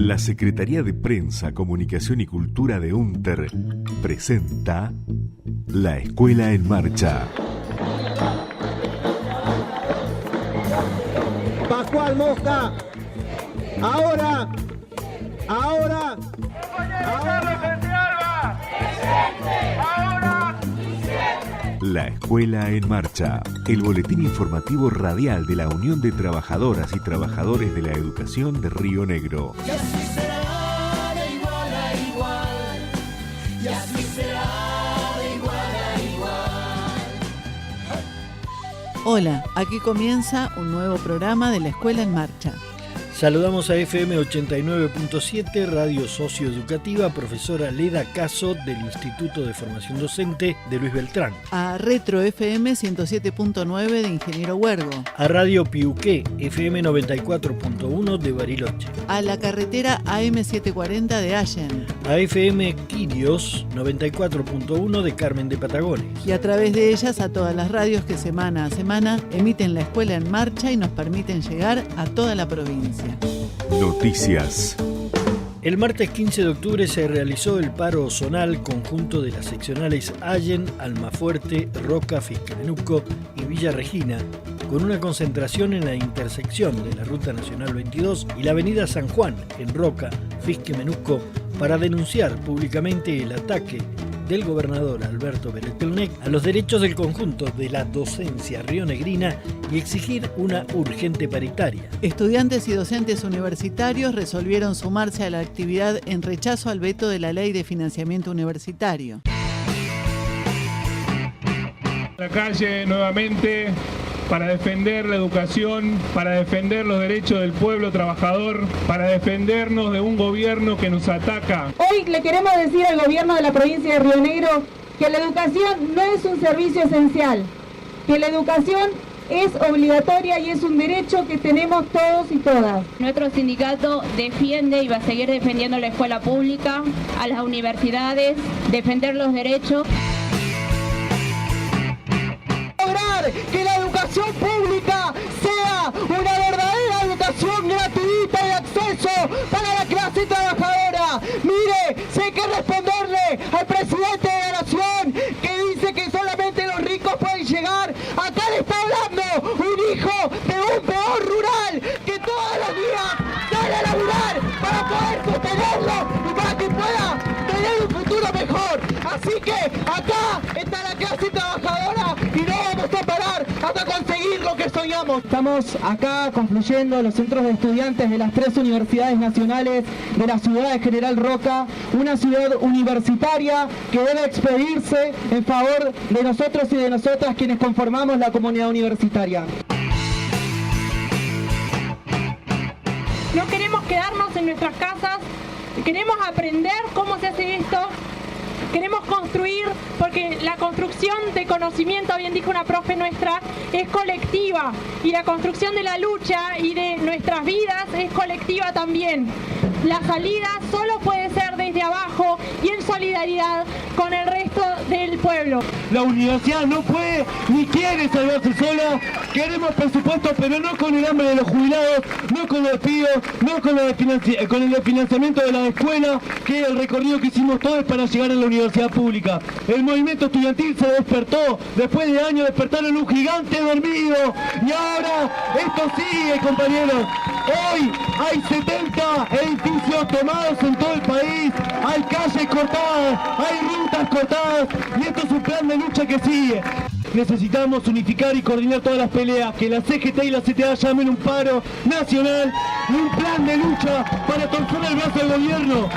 La Secretaría de Prensa, Comunicación y Cultura de UNTER presenta La Escuela en Marcha. Pascual Mosca, ahora. La Escuela en Marcha, el boletín informativo radial de la Unión de Trabajadoras y Trabajadores de la Educación de Río Negro. Y así será de igual a igual, y así será de igual a igual. Hola, aquí comienza un nuevo programa de La Escuela en Marcha. Saludamos a FM 89.7, Radio Socioeducativa, profesora Leda Caso del Instituto de Formación Docente de Luis Beltrán. A Retro FM 107.9 de Ingeniero Huergo. A Radio Piuqué, FM 94.1 de Bariloche. A La Carretera AM 740 de Allen. A FM Quirios 94.1 de Carmen de Patagones. Y a través de ellas a todas las radios que semana a semana emiten La Escuela en Marcha y nos permiten llegar a toda la provincia. Noticias. El martes 15 de octubre se realizó el paro zonal conjunto de las seccionales Allen, Almafuerte, Roca, Fisquemenuco y Villa Regina, con una concentración en la intersección de la Ruta Nacional 22 y la Avenida San Juan, en Roca, Fisquemenuco, para denunciar públicamente el ataque del gobernador Alberto Beretelnec a los derechos del conjunto de la docencia rionegrina y exigir una urgente paritaria. Estudiantes y docentes universitarios resolvieron sumarse a la actividad en rechazo al veto de la Ley de Financiamiento Universitario. La calle nuevamente para defender la educación, para defender los derechos del pueblo trabajador, para defendernos de un gobierno que nos ataca. Hoy le queremos decir al gobierno de la provincia de Río Negro que la educación no es un servicio esencial, que la educación es obligatoria y es un derecho que tenemos todos y todas. Nuestro sindicato defiende y va a seguir defendiendo la escuela pública, a las universidades, defender los derechos. Que la educación pública sea una verdadera educación gratuita de acceso para la clase trabajadora. Mire, si hay que responderle al presidente de la nación que dice que solamente los ricos pueden llegar, acá le está hablando un hijo de un peor rural que todos los días sale a laburar para poder sostenerlo y para que pueda tener un futuro mejor. Así que acá está la clase trabajadora y no vamos a parar hasta conseguir lo que soñamos. Estamos acá confluyendo los centros de estudiantes de las 3 universidades nacionales de la ciudad de General Roca, una ciudad universitaria que debe expedirse en favor de nosotros y de nosotras quienes conformamos la comunidad universitaria. No queremos quedarnos en nuestras casas, queremos aprender cómo se hace esto. Queremos construir, porque la construcción de conocimiento, bien dijo una profe nuestra, es colectiva. Y la construcción de la lucha y de nuestras vidas es colectiva también. La salida solo puede ser desde abajo y en solidaridad con el resto del pueblo. La universidad no puede ni quiere salvarse sola. Queremos presupuesto, pero no con el hambre de los jubilados, no con los despidos, no con el financiamiento de la escuela, que el recorrido que hicimos todos para llegar a la universidad pública. El movimiento estudiantil se despertó, después de años despertaron un gigante dormido, y ahora esto sigue, compañeros. Hoy hay 70 edificios tomados en todo el país, hay calles cortadas, hay rutas cortadas, y esto es un plan de lucha que sigue. Necesitamos unificar y coordinar todas las peleas, que la CGT y la CTA llamen un paro nacional y un plan de lucha para torcer el brazo del gobierno.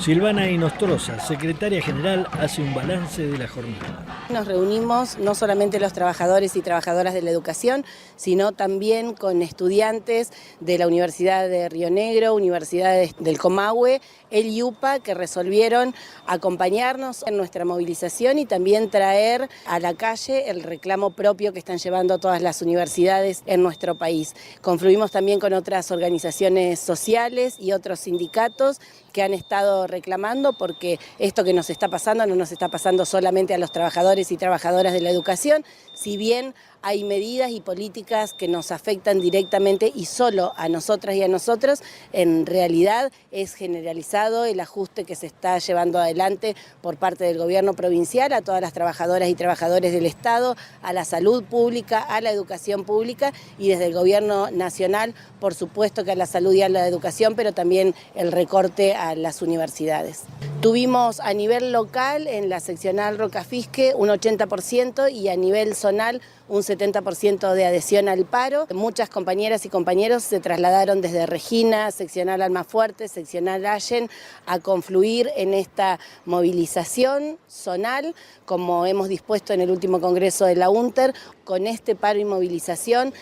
Silvana Inostroza, secretaria general, hace un balance de la jornada. Nos reunimos no solamente los trabajadores y trabajadoras de la educación, sino también con estudiantes de la Universidad de Río Negro, Universidades del Comahue, el IUPA, que resolvieron acompañarnos en nuestra movilización y también traer a la calle el reclamo propio que están llevando todas las universidades en nuestro país. Confluimos también con otras organizaciones sociales y otros sindicatos que han estado reclamando, porque esto que nos está pasando no nos está pasando solamente a los trabajadores y trabajadoras de la educación, si bien hay medidas y políticas que nos afectan directamente y solo a nosotras y a nosotros, en realidad es generalizado el ajuste que se está llevando adelante por parte del gobierno provincial a todas las trabajadoras y trabajadores del Estado, a la salud pública, a la educación pública, y desde el gobierno nacional, por supuesto que a la salud y a la educación, pero también el recorte a las universidades. Tuvimos a nivel local en la seccional Rocafisque un 80% y a nivel zonal un 70% de adhesión al paro. Muchas compañeras y compañeros se trasladaron desde Regina, seccional Almafuerte, seccional Allen, a confluir en esta movilización zonal, como hemos dispuesto en el último congreso de la UNTER. Con este paro y movilización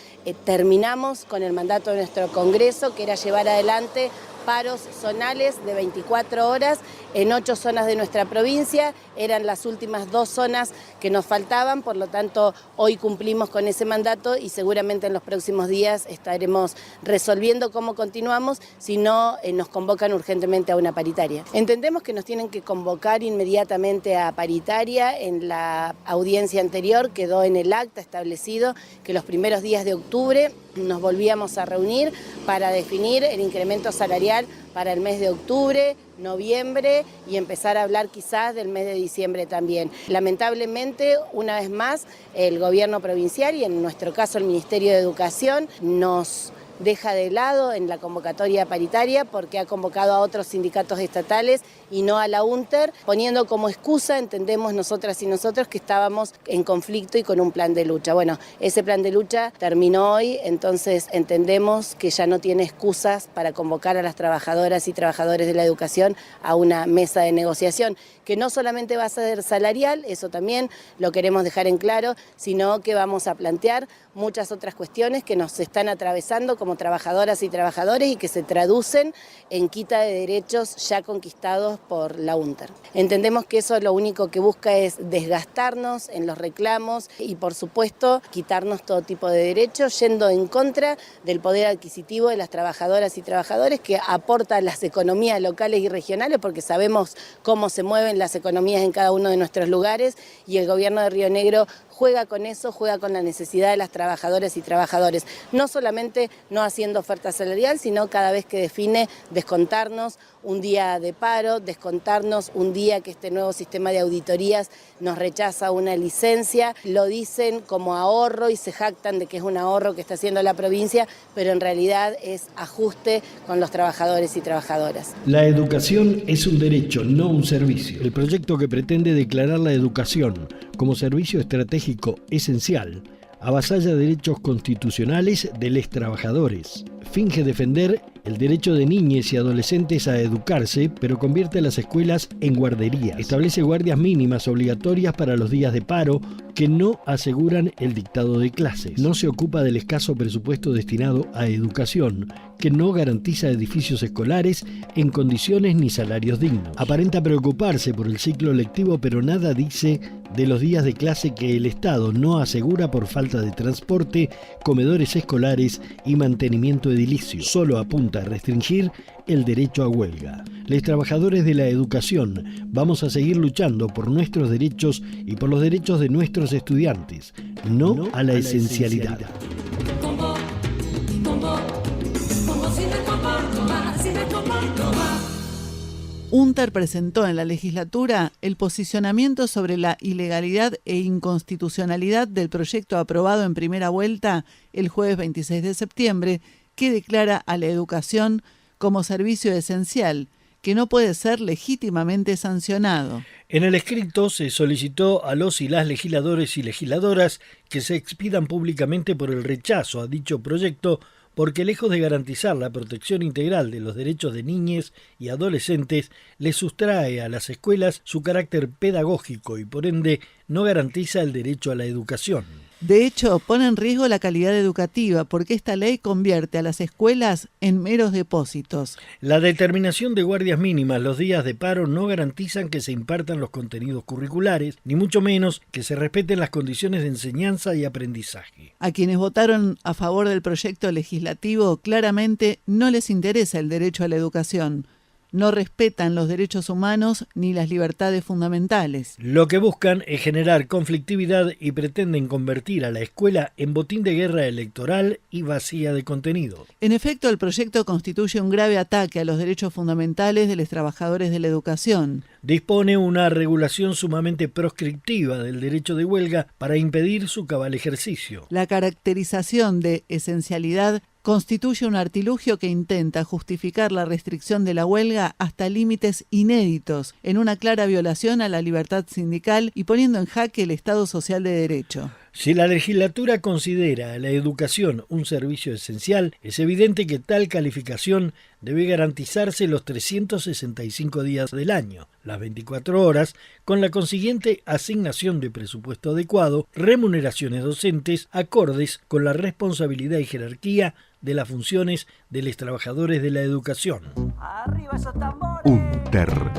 terminamos con el mandato de nuestro congreso, que era llevar adelante paros zonales de 24 horas en 8 zonas de nuestra provincia. Eran las últimas 2 zonas que nos faltaban, por lo tanto hoy cumplimos con ese mandato y seguramente en los próximos días estaremos resolviendo cómo continuamos, si no nos convocan urgentemente a una paritaria. Entendemos que nos tienen que convocar inmediatamente a paritaria. En la audiencia anterior quedó en el acta establecido que los primeros días de octubre nos volvíamos a reunir para definir el incremento salarial para el mes de octubre, noviembre y empezar a hablar quizás del mes de diciembre también. Lamentablemente, una vez más, el gobierno provincial y en nuestro caso el Ministerio de Educación nos deja de lado en la convocatoria paritaria porque ha convocado a otros sindicatos estatales y no a la UNTER, poniendo como excusa, entendemos nosotras y nosotros, que estábamos en conflicto y con un plan de lucha. Bueno, ese plan de lucha terminó hoy, entonces entendemos que ya no tiene excusas para convocar a las trabajadoras y trabajadores de la educación a una mesa de negociación, que no solamente va a ser salarial, eso también lo queremos dejar en claro, sino que vamos a plantear muchas otras cuestiones que nos están atravesando como trabajadoras y trabajadores y que se traducen en quita de derechos ya conquistados por la UNTER. Entendemos que eso lo único que busca es desgastarnos en los reclamos y, por supuesto, quitarnos todo tipo de derechos, yendo en contra del poder adquisitivo de las trabajadoras y trabajadores, que aportan las economías locales y regionales, porque sabemos cómo se mueven las economías en cada uno de nuestros lugares, y el gobierno de Río Negro juega con eso, juega con la necesidad de las trabajadoras y trabajadores, no solamente no haciendo oferta salarial, sino cada vez que define descontarnos un día de paro, descontarnos un día que este nuevo sistema de auditorías nos rechaza una licencia. Lo dicen como ahorro y se jactan de que es un ahorro que está haciendo la provincia, pero en realidad es ajuste con los trabajadores y trabajadoras. La educación es un derecho, no un servicio. El proyecto, que pretende declarar la educación como servicio estratégico esencial, avasalla derechos constitucionales de los trabajadores. Finge defender el derecho de niñas y adolescentes a educarse, pero convierte a las escuelas en guarderías. Establece guardias mínimas obligatorias para los días de paro que no aseguran el dictado de clases. No se ocupa del escaso presupuesto destinado a educación, que no garantiza edificios escolares en condiciones ni salarios dignos. Aparenta preocuparse por el ciclo lectivo, pero nada dice de los días de clase que el Estado no asegura por falta de transporte, comedores escolares y mantenimiento edilicio. Solo apunta a restringir el derecho a huelga. Los trabajadores de la educación vamos a seguir luchando por nuestros derechos y por los derechos de nuestros estudiantes, no a la esencialidad. UNTER presentó en la legislatura el posicionamiento sobre la ilegalidad e inconstitucionalidad del proyecto aprobado en primera vuelta el jueves 26 de septiembre, que declara a la educación como servicio esencial, que no puede ser legítimamente sancionado. En el escrito se solicitó a los y las legisladores y legisladoras que se expidan públicamente por el rechazo a dicho proyecto, porque lejos de garantizar la protección integral de los derechos de niñas y adolescentes, les sustrae a las escuelas su carácter pedagógico y por ende no garantiza el derecho a la educación. De hecho, pone en riesgo la calidad educativa porque esta ley convierte a las escuelas en meros depósitos. La determinación de guardias mínimas los días de paro no garantizan que se impartan los contenidos curriculares, ni mucho menos que se respeten las condiciones de enseñanza y aprendizaje. A quienes votaron a favor del proyecto legislativo claramente no les interesa el derecho a la educación. no respetan los derechos humanos ni las libertades fundamentales. Lo que buscan es generar conflictividad y pretenden convertir a la escuela en botín de guerra electoral y vacía de contenido. En efecto, el proyecto constituye un grave ataque a los derechos fundamentales de los trabajadores de la educación. Dispone una regulación sumamente proscriptiva del derecho de huelga para impedir su cabal ejercicio. La caracterización de esencialidad constituye un artilugio que intenta justificar la restricción de la huelga hasta límites inéditos, en una clara violación a la libertad sindical y poniendo en jaque el Estado social de derecho. Si la legislatura considera a la educación un servicio esencial, es evidente que tal calificación debe garantizarse los 365 días del año, las 24 horas, con la consiguiente asignación de presupuesto adecuado, remuneraciones docentes acordes con la responsabilidad y jerarquía de las funciones de los trabajadores de la educación. UNTER.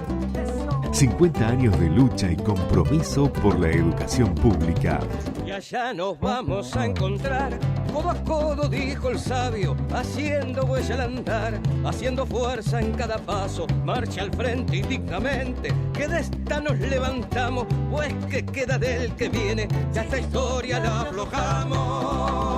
50 años de lucha y compromiso por la educación pública. Y allá nos vamos a encontrar, codo a codo, dijo el sabio, haciendo huella al andar, haciendo fuerza en cada paso, marcha al frente indignamente, que de esta nos levantamos, pues que queda del que viene, ya esta historia la aflojamos.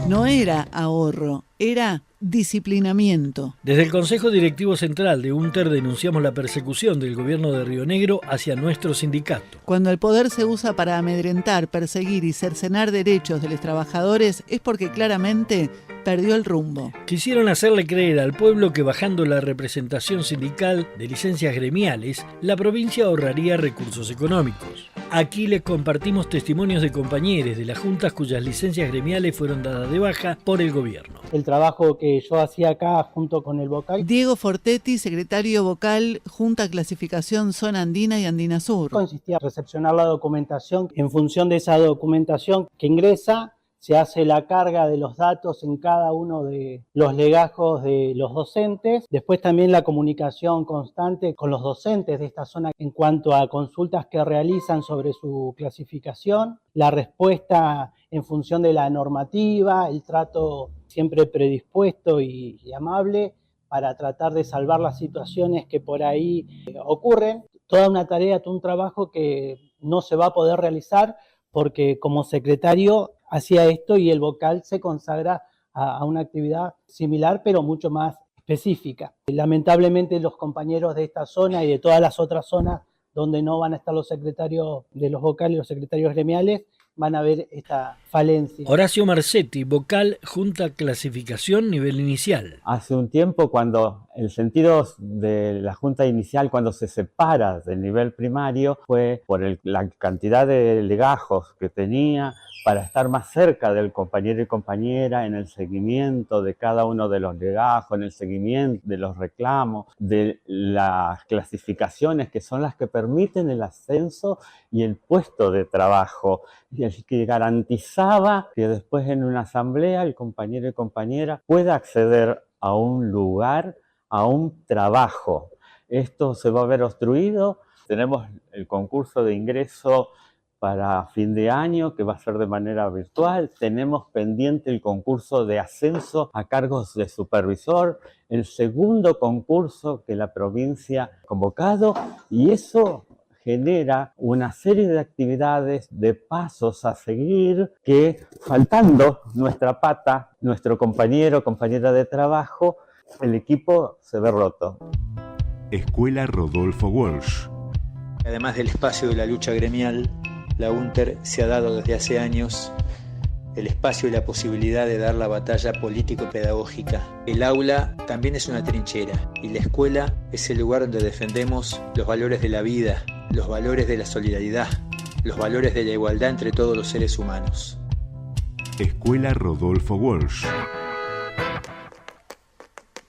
No era ahorro, era disciplinamiento. Desde el Consejo Directivo Central de UNTER denunciamos la persecución del gobierno de Río Negro hacia nuestro sindicato. Cuando el poder se usa para amedrentar, perseguir y cercenar derechos de los trabajadores es porque claramente perdió el rumbo. Quisieron hacerle creer al pueblo que bajando la representación sindical de licencias gremiales, la provincia ahorraría recursos económicos. Aquí les compartimos testimonios de compañeros de las juntas cuyas licencias gremiales fueron dadas de baja por el gobierno. El trabajo que yo hacía acá junto con el vocal. Diego Fortetti, secretario vocal, Junta Clasificación Zona Andina y Andina Sur. Consistía en recepcionar la documentación. En función de esa documentación que ingresa, se hace la carga de los datos en cada uno de los legajos de los docentes. Después también la comunicación constante con los docentes de esta zona en cuanto a consultas que realizan sobre su clasificación. La respuesta en función de la normativa, el trato siempre predispuesto y amable para tratar de salvar las situaciones que por ahí ocurren. Toda una tarea, todo un trabajo que no se va a poder realizar porque como secretario hacía esto y el vocal se consagra a una actividad similar pero mucho más específica. Lamentablemente los compañeros de esta zona y de todas las otras zonas donde no van a estar los secretarios de los vocales y los secretarios gremiales van a ver esta falencia. Horacio Marcetti, vocal Junta Clasificación nivel inicial. Hace un tiempo, cuando el sentido de la Junta Inicial, cuando se separa del nivel primario, fue por la cantidad de legajos que tenía para estar más cerca del compañero y compañera en el seguimiento de cada uno de los legajos, en el seguimiento de los reclamos, de las clasificaciones que son las que permiten el ascenso y el puesto de trabajo, y el que garantizaba que después en una asamblea el compañero y compañera pueda acceder a un lugar, a un trabajo. Esto se va a ver obstruido. Tenemos el concurso de ingreso para fin de año, que va a ser de manera virtual. Tenemos pendiente el concurso de ascenso a cargos de supervisor, el segundo concurso que la provincia ha convocado, y eso genera una serie de actividades, de pasos a seguir, que faltando nuestra pata, nuestro compañero o compañera de trabajo, el equipo se ve roto. Escuela Rodolfo Walsh. Además del espacio de la lucha gremial, la UNTER se ha dado desde hace años el espacio y la posibilidad de dar la batalla político-pedagógica. El aula también es una trinchera y la escuela es el lugar donde defendemos los valores de la vida, los valores de la solidaridad, los valores de la igualdad entre todos los seres humanos. Escuela Rodolfo Walsh.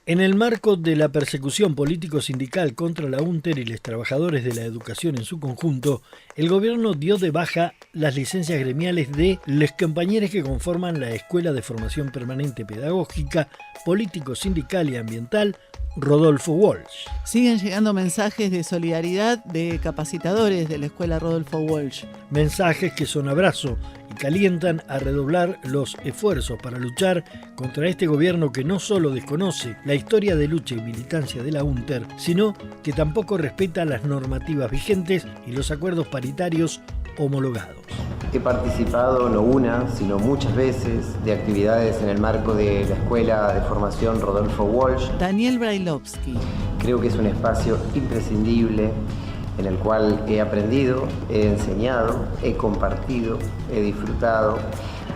En el marco de la persecución político-sindical contra la UNTER y los trabajadores de la educación en su conjunto, el gobierno dio de baja las licencias gremiales de los compañeros que conforman la Escuela de Formación Permanente Pedagógica, Político-Sindical y Ambiental Rodolfo Walsh. Siguen llegando mensajes de solidaridad de capacitadores de la Escuela Rodolfo Walsh. Mensajes que son abrazo y calientan a redoblar los esfuerzos para luchar contra este gobierno que no solo desconoce la historia de lucha y militancia de la UNTER, sino que tampoco respeta las normativas vigentes y los acuerdos paritarios homologados. He participado no una, sino muchas veces de actividades en el marco de la Escuela de Formación Rodolfo Walsh. Daniel Brailovsky. Creo que es un espacio imprescindible en el cual he aprendido, he enseñado, he compartido, he disfrutado.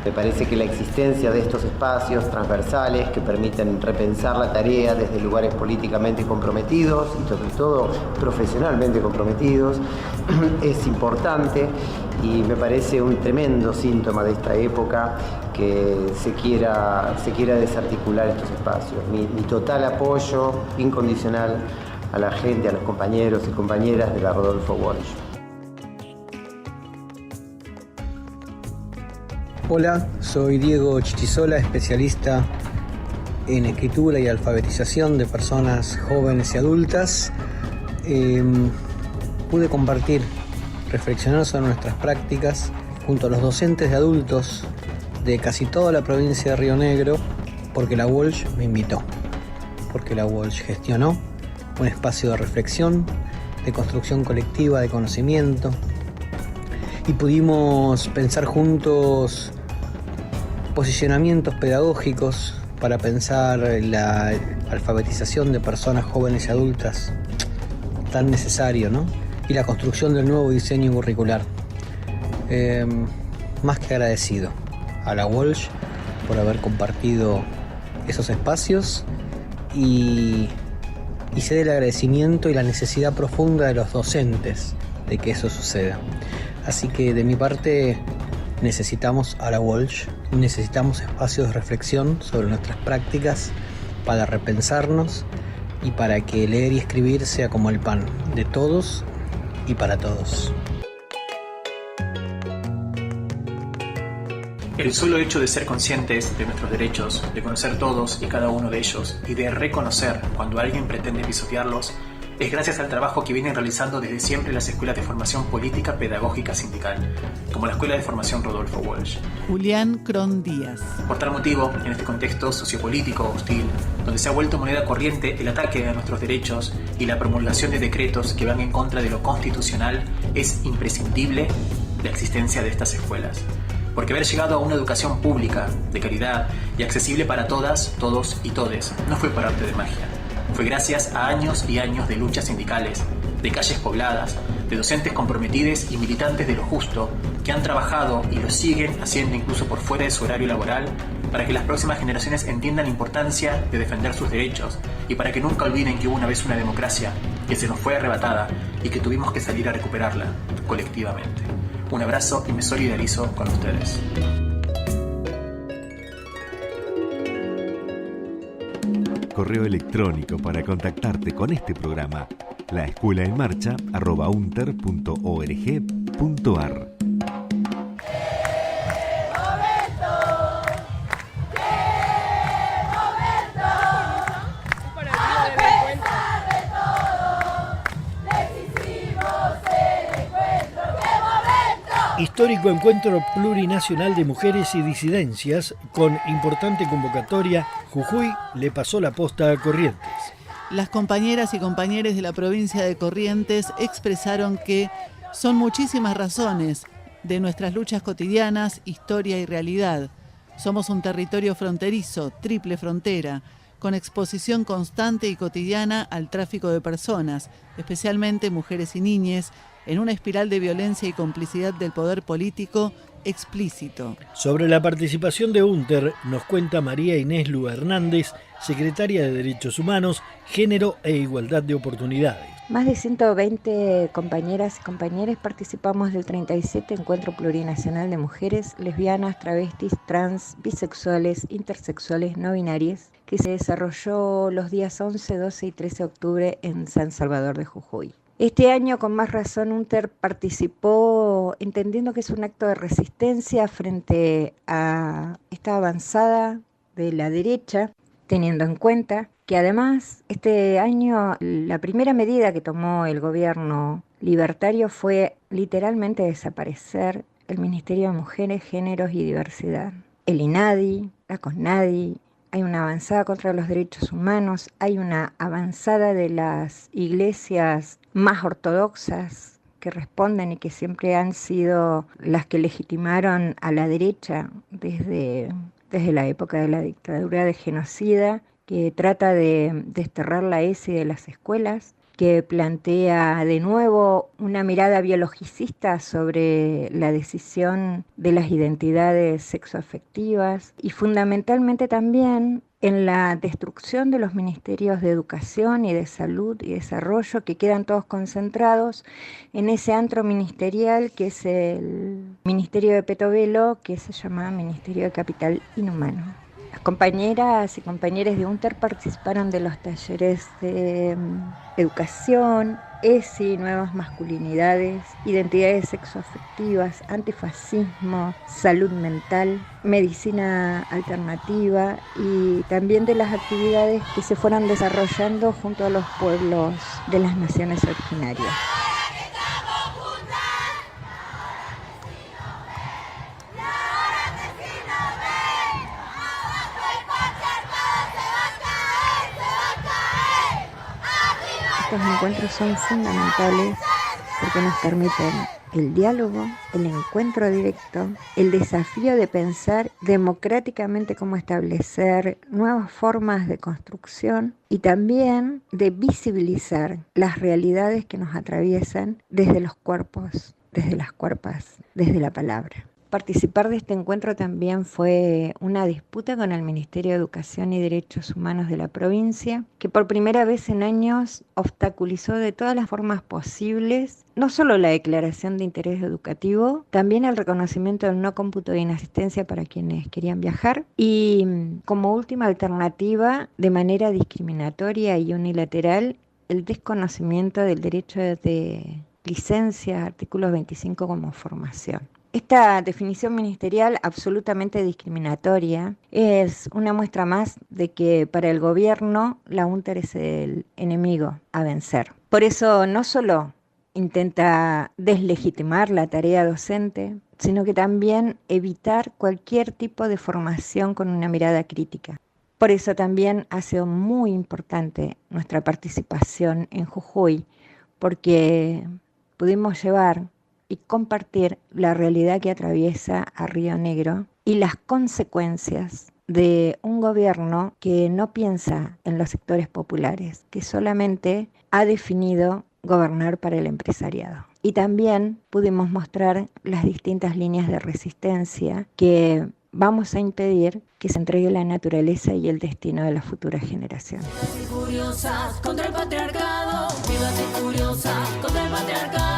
Me parece que la existencia de estos espacios transversales que permiten repensar la tarea desde lugares políticamente comprometidos y sobre todo profesionalmente comprometidos es importante, y me parece un tremendo síntoma de esta época que se quiera desarticular estos espacios. Mi total apoyo incondicional a la gente, a los compañeros y compañeras de la Rodolfo Walsh. Hola, soy Diego Chichisola, especialista en escritura y alfabetización de personas jóvenes y adultas. Pude compartir, reflexionar sobre nuestras prácticas junto a los docentes de adultos de casi toda la provincia de Río Negro, porque la Walsh me invitó, porque la Walsh gestionó un espacio de reflexión, de construcción colectiva de conocimiento, y pudimos pensar juntos posicionamientos pedagógicos para pensar la alfabetización de personas jóvenes y adultas, tan necesario, ¿no? Y la construcción del nuevo diseño curricular. Más que agradecido a la Walsh por haber compartido esos espacios, y sé del agradecimiento y la necesidad profunda de los docentes de que eso suceda. Así que de mi parte necesitamos a la Walsh, necesitamos espacios de reflexión sobre nuestras prácticas para repensarnos y para que leer y escribir sea como el pan de todos y para todos. El solo hecho de ser conscientes de nuestros derechos, de conocer todos y cada uno de ellos y de reconocer cuando alguien pretende pisotearlos, es gracias al trabajo que vienen realizando desde siempre las escuelas de formación política pedagógica sindical, como la Escuela de Formación Rodolfo Walsh. Julián Cron Díaz. Por tal motivo, en este contexto sociopolítico hostil, donde se ha vuelto moneda corriente el ataque a nuestros derechos y la promulgación de decretos que van en contra de lo constitucional, es imprescindible la existencia de estas escuelas. Porque haber llegado a una educación pública, de calidad y accesible para todas, todos y todes, no fue por arte de magia. Fue gracias a años y años de luchas sindicales, de calles pobladas, de docentes comprometidos y militantes de lo justo, que han trabajado y lo siguen haciendo incluso por fuera de su horario laboral, para que las próximas generaciones entiendan la importancia de defender sus derechos y para que nunca olviden que hubo una vez una democracia que se nos fue arrebatada y que tuvimos que salir a recuperarla colectivamente. Un abrazo y me solidarizo con ustedes. Correo electrónico para contactarte con este programa: laescuelaenmarcha@unter.org.ar. Histórico encuentro plurinacional de mujeres y disidencias con importante convocatoria. Jujuy le pasó la posta a Corrientes. Las compañeras y compañeros de la provincia de Corrientes expresaron que son muchísimas razones de nuestras luchas cotidianas, historia y realidad. Somos un territorio fronterizo, triple frontera, con exposición constante y cotidiana al tráfico de personas, especialmente mujeres y niñas, en una espiral de violencia y complicidad del poder político explícito. Sobre la participación de UNTER nos cuenta María Inés Lua Hernández, secretaria de Derechos Humanos, Género e Igualdad de Oportunidades. Más de 120 compañeras y compañeros participamos del 37 Encuentro Plurinacional de Mujeres, Lesbianas, Travestis, Trans, Bisexuales, Intersexuales, No binarias, que se desarrolló los días 11, 12 y 13 de octubre en San Salvador de Jujuy. Este año, con más razón, UNTER participó entendiendo que es un acto de resistencia frente a esta avanzada de la derecha, teniendo en cuenta que además este año la primera medida que tomó el gobierno libertario fue literalmente desaparecer el Ministerio de Mujeres, Géneros y Diversidad, el INADI, la COSNADI. Hay una avanzada contra los derechos humanos, hay una avanzada de las iglesias más ortodoxas que responden y que siempre han sido las que legitimaron a la derecha desde la época de la dictadura de genocida, que trata de desterrar la ESI de las escuelas, que plantea de nuevo una mirada biologicista sobre la decisión de las identidades sexoafectivas y fundamentalmente también en la destrucción de los ministerios de educación y de salud y desarrollo, que quedan todos concentrados en ese antro ministerial que es el Ministerio de Petovelo, que se llama Ministerio de Capital Inhumano. Las compañeras y compañeros de UNTER participaron de los talleres de educación, ESI, nuevas masculinidades, identidades sexoafectivas, antifascismo, salud mental, medicina alternativa y también de las actividades que se fueron desarrollando junto a los pueblos de las naciones originarias. Estos encuentros son fundamentales porque nos permiten el diálogo, el encuentro directo, el desafío de pensar democráticamente cómo establecer nuevas formas de construcción y también de visibilizar las realidades que nos atraviesan desde los cuerpos, desde las cuerpas, desde la palabra. Participar de este encuentro también fue una disputa con el Ministerio de Educación y Derechos Humanos de la provincia, que por primera vez en años obstaculizó de todas las formas posibles no solo la declaración de interés educativo, también el reconocimiento del no cómputo de inasistencia para quienes querían viajar y, como última alternativa, de manera discriminatoria y unilateral, el desconocimiento del derecho de licencia, artículo 25 como formación. Esta definición ministerial absolutamente discriminatoria es una muestra más de que para el gobierno la UNTER es el enemigo a vencer. Por eso no solo intenta deslegitimar la tarea docente, sino que también evitar cualquier tipo de formación con una mirada crítica. Por eso también ha sido muy importante nuestra participación en Jujuy, porque pudimos llevar y compartir la realidad que atraviesa a Río Negro y las consecuencias de un gobierno que no piensa en los sectores populares, que solamente ha definido gobernar para el empresariado. Y también pudimos mostrar las distintas líneas de resistencia que vamos a impedir que se entregue la naturaleza y el destino de las futuras generaciones. Curiosas contra el patriarcado, vivas y curiosas contra el patriarcado.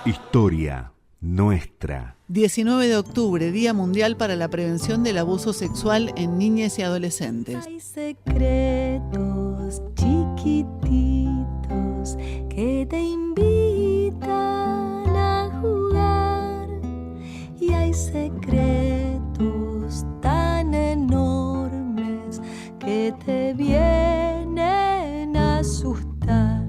Historia nuestra. 19 de octubre, Día Mundial para la Prevención del Abuso Sexual en Niñas y Adolescentes. Hay secretos chiquititos que te invitan a jugar y hay secretos tan enormes que te vienen a asustar.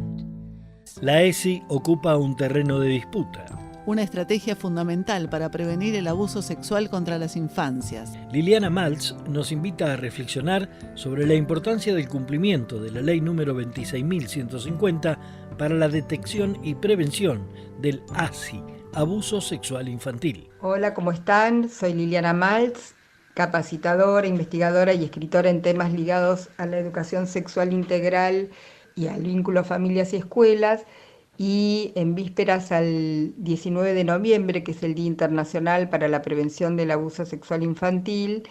La ESI ocupa un terreno de disputa. Una estrategia fundamental para prevenir el abuso sexual contra las infancias. Liliana Maltz nos invita a reflexionar sobre la importancia del cumplimiento de la Ley número 26.150 para la detección y prevención del ASI, abuso sexual infantil. Hola, ¿cómo están? Soy Liliana Maltz, capacitadora, investigadora y escritora en temas ligados a la educación sexual integral y al vínculo familias y escuelas. Y en vísperas al 19 de noviembre, que es el Día Internacional para la Prevención del Abuso Sexual Infantil,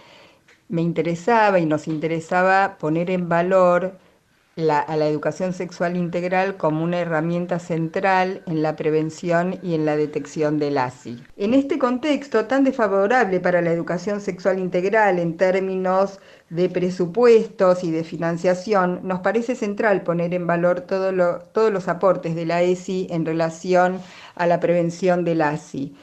me interesaba y nos interesaba poner en valor a la educación sexual integral como una herramienta central en la prevención y en la detección del ASI. En este contexto tan desfavorable para la educación sexual integral en términos de presupuestos y de financiación, nos parece central poner en valor todos los aportes de la ESI en relación a la prevención del ASI.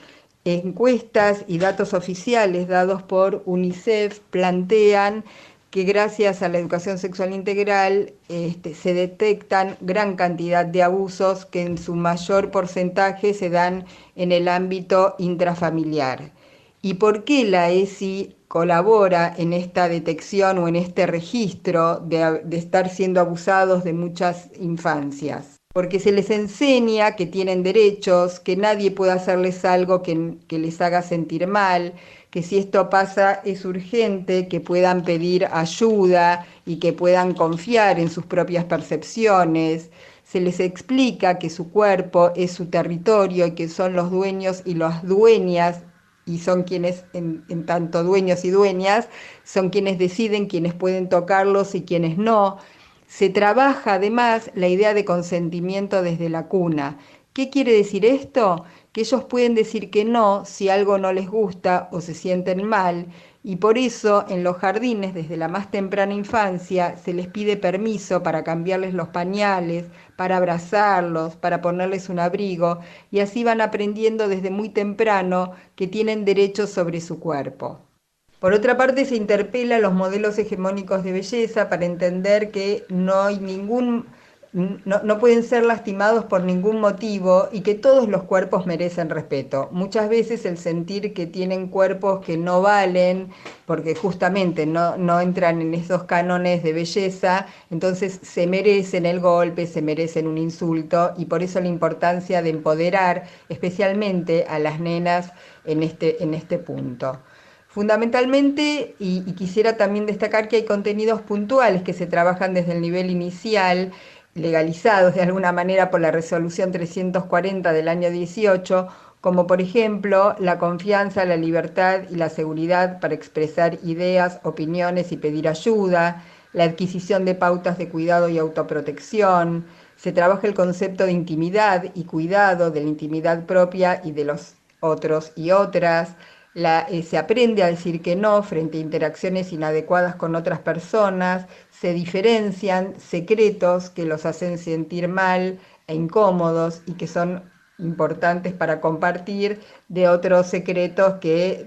Encuestas y datos oficiales dados por UNICEF plantean que gracias a la educación sexual integral se detectan gran cantidad de abusos que en su mayor porcentaje se dan en el ámbito intrafamiliar. ¿Y por qué la ESI colabora en esta detección o en este registro de estar siendo abusados de muchas infancias? Porque se les enseña que tienen derechos, que nadie puede hacerles algo que les haga sentir mal, que si esto pasa es urgente, que puedan pedir ayuda y que puedan confiar en sus propias percepciones. Se les explica que su cuerpo es su territorio y que son los dueños y las dueñas, y son quienes, en tanto dueños y dueñas, son quienes deciden quiénes pueden tocarlos y quiénes no. Se trabaja además la idea de consentimiento desde la cuna. ¿Qué quiere decir esto? Que ellos pueden decir que no si algo no les gusta o se sienten mal, y por eso en los jardines desde la más temprana infancia se les pide permiso para cambiarles los pañales, para abrazarlos, para ponerles un abrigo, y así van aprendiendo desde muy temprano que tienen derechos sobre su cuerpo. Por otra parte, se interpela los modelos hegemónicos de belleza para entender que no pueden ser lastimados por ningún motivo y que todos los cuerpos merecen respeto. Muchas veces el sentir que tienen cuerpos que no valen, porque justamente no entran en esos cánones de belleza, entonces se merecen el golpe, se merecen un insulto, y por eso la importancia de empoderar especialmente a las nenas en este punto. Fundamentalmente, y quisiera también destacar que hay contenidos puntuales que se trabajan desde el nivel inicial, legalizados de alguna manera por la resolución 340 del año 18, como por ejemplo la confianza, la libertad y la seguridad para expresar ideas, opiniones y pedir ayuda, la adquisición de pautas de cuidado y autoprotección. Se trabaja el concepto de intimidad y cuidado de la intimidad propia y de los otros y otras. Se aprende a decir que no frente a interacciones inadecuadas con otras personas. Se diferencian secretos que los hacen sentir mal e incómodos y que son importantes para compartir, de otros secretos que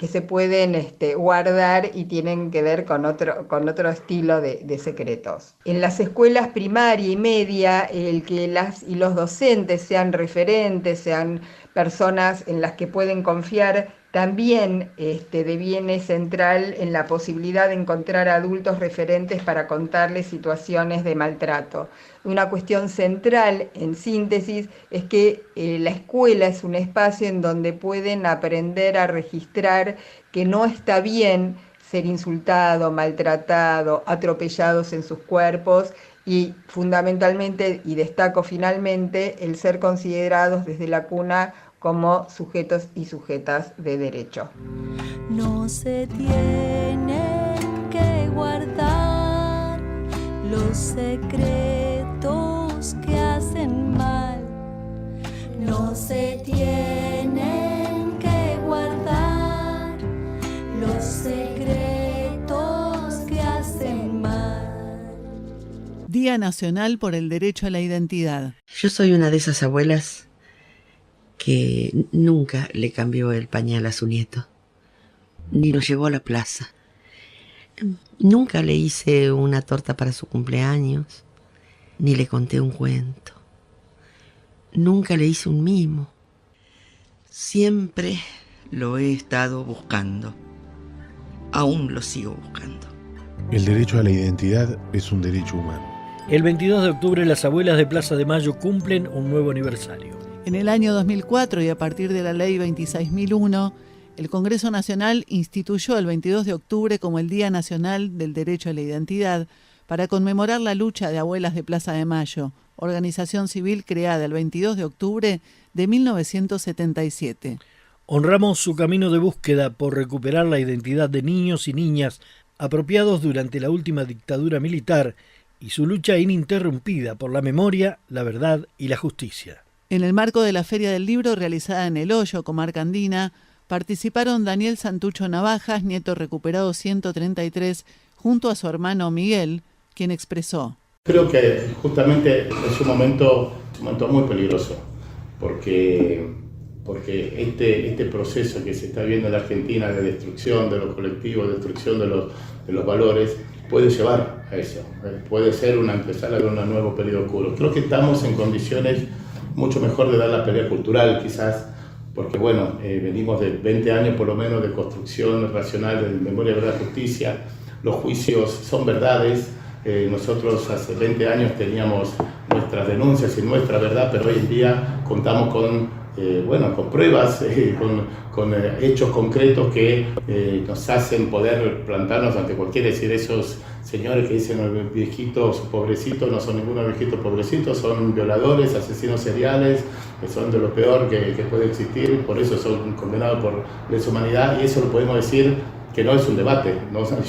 se pueden guardar y tienen que ver con otro estilo de secretos. En las escuelas primaria y media, el que las y los docentes sean referentes, sean personas en las que pueden confiar, también deviene central en la posibilidad de encontrar adultos referentes para contarles situaciones de maltrato. Una cuestión central, en síntesis, es que la escuela es un espacio en donde pueden aprender a registrar que no está bien ser insultado, maltratado, atropellados en sus cuerpos, y fundamentalmente, y destaco finalmente, el ser considerados desde la cuna como sujetos y sujetas de derecho. No se tienen que guardar los secretos que hacen mal. No se tienen que guardar los secretos que hacen mal. Día Nacional por el Derecho a la Identidad. Yo soy una de esas abuelas que nunca le cambió el pañal a su nieto, ni lo llevó a la plaza. Nunca le hice una torta para su cumpleaños, ni le conté un cuento. Nunca le hice un mimo. Siempre lo he estado buscando. Aún lo sigo buscando. El derecho a la identidad es un derecho humano. El 22 de octubre las abuelas de Plaza de Mayo cumplen un nuevo aniversario. En el año 2004 y a partir de la Ley 26.001, el Congreso Nacional instituyó el 22 de octubre como el Día Nacional del Derecho a la Identidad para conmemorar la lucha de abuelas de Plaza de Mayo, organización civil creada el 22 de octubre de 1977. Honramos su camino de búsqueda por recuperar la identidad de niños y niñas apropiados durante la última dictadura militar y su lucha ininterrumpida por la memoria, la verdad y la justicia. En el marco de la Feria del Libro realizada en El Hoyo, comarca andina, participaron Daniel Santucho Navajas, nieto recuperado 133, junto a su hermano Miguel, quien expresó: Creo que justamente es un momento muy peligroso, porque porque este proceso que se está viendo en la Argentina de destrucción de los colectivos, de destrucción de los valores, puede llevar a eso, puede ser empezar a ver un nuevo periodo oscuro. Creo que estamos en condiciones mucho mejor de dar la pelea cultural, quizás, porque bueno, venimos de 20 años por lo menos de construcción racional de memoria, verdad, justicia. Los juicios son verdades. Nosotros hace 20 años teníamos nuestras denuncias y nuestra verdad, pero hoy en día contamos con pruebas, con hechos concretos que nos hacen poder plantarnos ante cualquiera. Es decir, esos señores que dicen los viejitos pobrecitos no son ningunos viejitos pobrecitos, son violadores, asesinos seriales, que son de lo peor que puede existir, por eso son condenados por lesa humanidad, y eso lo podemos decir que no es un debate,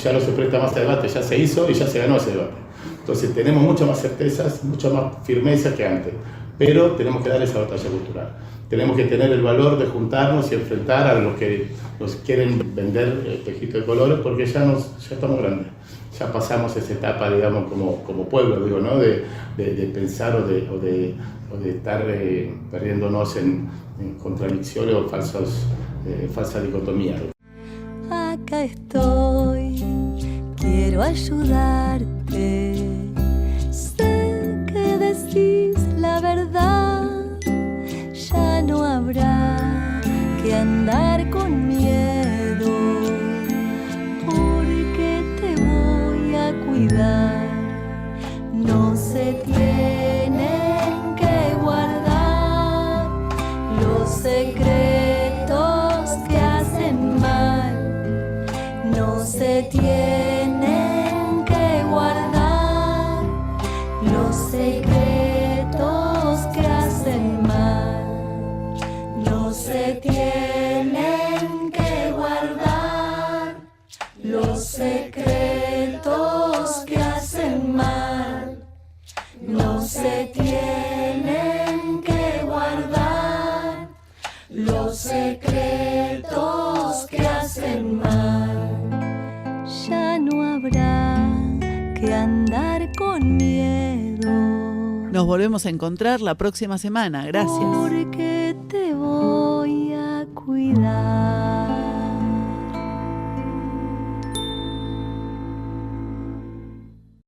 ya no se presta más a debate, ya se hizo y ya se ganó ese debate. Entonces tenemos muchas más certezas, mucha más firmeza que antes, pero tenemos que dar esa batalla cultural. Tenemos que tener el valor de juntarnos y enfrentar a los que nos quieren vender espejitos de colores, porque ya estamos grandes. Ya pasamos esa etapa, digamos, como pueblo, digo, ¿no? De pensar o de estar perdiéndonos en contradicciones o falsas dicotomías. Acá estoy, quiero ayudarte. Sé que decís la verdad, ya no habrá que andar con miedo, porque te voy a cuidar. No se tienen que guardar los secretos que hacen mal. No se tienen que guardar los secretos que hacen mal. No se tienen que guardar los secretos que hacen mal. No se tienen que guardar los secretos que hacen mal. Ya no habrá que andar con miedo. Nos volvemos a encontrar la próxima semana. Gracias. Porque te voy a cuidar.